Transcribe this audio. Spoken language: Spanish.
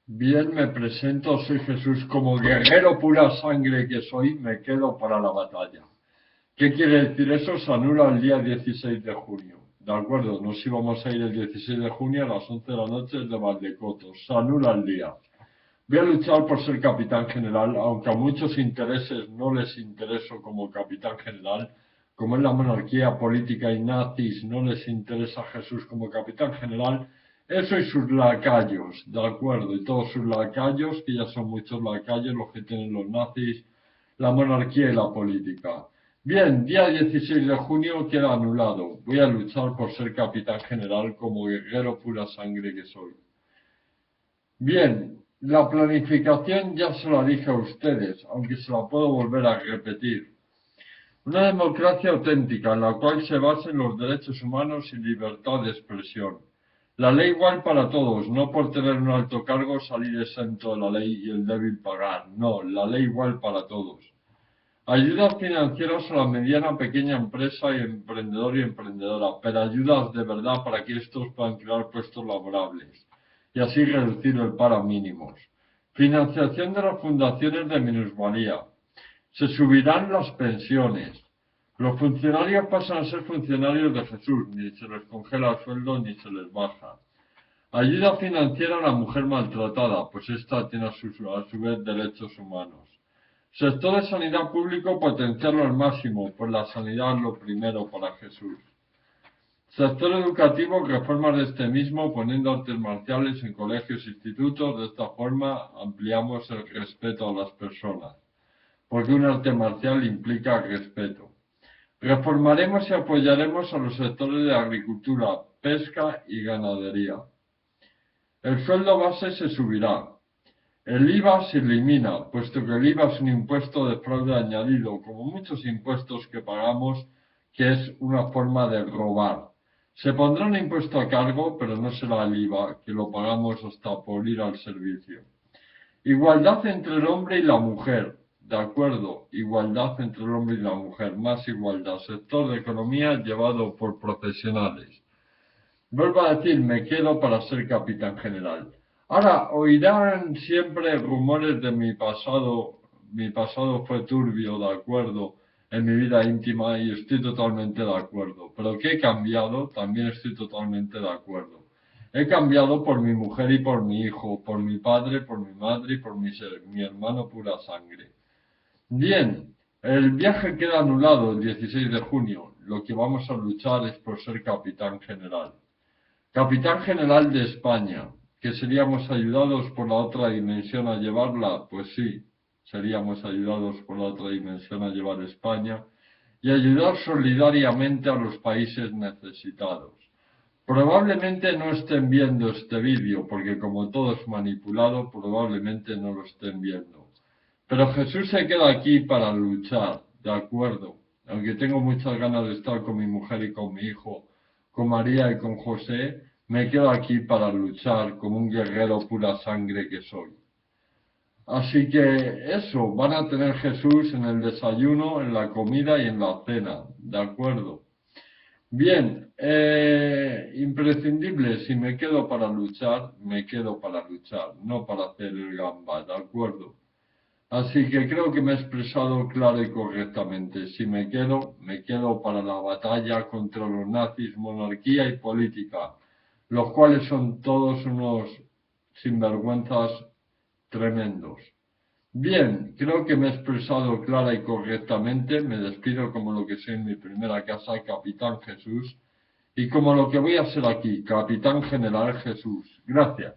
Bien, me presento, soy Jesús, como guerrero pura sangre que soy, me quedo para la batalla. ¿Qué quiere decir eso? Se anula el día 16 de junio. De acuerdo, nos íbamos a ir el 16 de junio a las 11 de la noche de Valdecotos. Se anula el día. Voy a luchar por ser capitán general, aunque a muchos intereses no les intereso como capitán general, como es la monarquía política y nazis, no les interesa Jesús como capitán general. Eso y sus lacayos, de acuerdo, y todos sus lacayos, que ya son muchos lacayos los que tienen los nazis, la monarquía y la política. Bien, día 16 de junio queda anulado. Voy a luchar por ser capitán general como guerrero pura sangre que soy. Bien, la planificación ya se la dije a ustedes, aunque se la puedo volver a repetir. Una democracia auténtica en la cual se basen los derechos humanos y libertad de expresión. La ley igual para todos, no por tener un alto cargo salir exento de la ley y el débil pagar. No, la ley igual para todos. Ayudas financieras a la mediana pequeña empresa y emprendedor y emprendedora, pero ayudas de verdad para que estos puedan crear puestos laborables y así reducir el paro a mínimos. Financiación de las fundaciones de minusvalía. Se subirán las pensiones. Los funcionarios pasan a ser funcionarios de Jesús, ni se les congela el sueldo ni se les baja. Ayuda financiera a la mujer maltratada, pues ésta tiene a su vez derechos humanos. Sector de sanidad público potenciarlo al máximo, pues la sanidad es lo primero para Jesús. Sector educativo, reformas de este mismo, poniendo artes marciales en colegios e institutos. De esta forma ampliamos el respeto a las personas, porque un arte marcial implica respeto. Reformaremos y apoyaremos a los sectores de agricultura, pesca y ganadería. El sueldo base se subirá. El IVA se elimina, puesto que el IVA es un impuesto de fraude añadido, como muchos impuestos que pagamos, que es una forma de robar. Se pondrá un impuesto a cargo, pero no será el IVA, que lo pagamos hasta por ir al servicio. Igualdad entre el hombre y la mujer. De acuerdo, igualdad entre el hombre y la mujer, más igualdad. Sector de economía llevado por profesionales. Vuelvo a decir, me quedo para ser capitán general. Ahora, oirán siempre rumores de mi pasado. Mi pasado fue turbio, de acuerdo, en mi vida íntima y estoy totalmente de acuerdo. Pero que he cambiado, también estoy totalmente de acuerdo. He cambiado por mi mujer y por mi hijo, por mi padre, por mi madre y por mi hermano pura sangre. Bien, el viaje queda anulado el 16 de junio. Lo que vamos a luchar es por ser capitán general. Capitán General de España, que seríamos ayudados por la otra dimensión a llevarla, pues sí, seríamos ayudados por la otra dimensión a llevar España y ayudar solidariamente a los países necesitados. Probablemente no estén viendo este vídeo, porque como todo es manipulado, probablemente no lo estén viendo. Pero Jesús se queda aquí para luchar, de acuerdo, aunque tengo muchas ganas de estar con mi mujer y con mi hijo, con María y con José, me quedo aquí para luchar como un guerrero pura sangre que soy. Así que eso, van a tener Jesús en el desayuno, en la comida y en la cena, ¿de acuerdo? Bien, imprescindible, si me quedo para luchar, me quedo para luchar, no para hacer el gamba, ¿de acuerdo? Así que creo que me he expresado claro y correctamente. Si me quedo para la batalla contra los nazis, monarquía y política, los cuales son todos unos sinvergüenzas tremendos. Bien, creo que me he expresado clara y correctamente. Me despido como lo que soy en mi primera casa, Capitán Jesús, y como lo que voy a ser aquí, Capitán General Jesús. Gracias.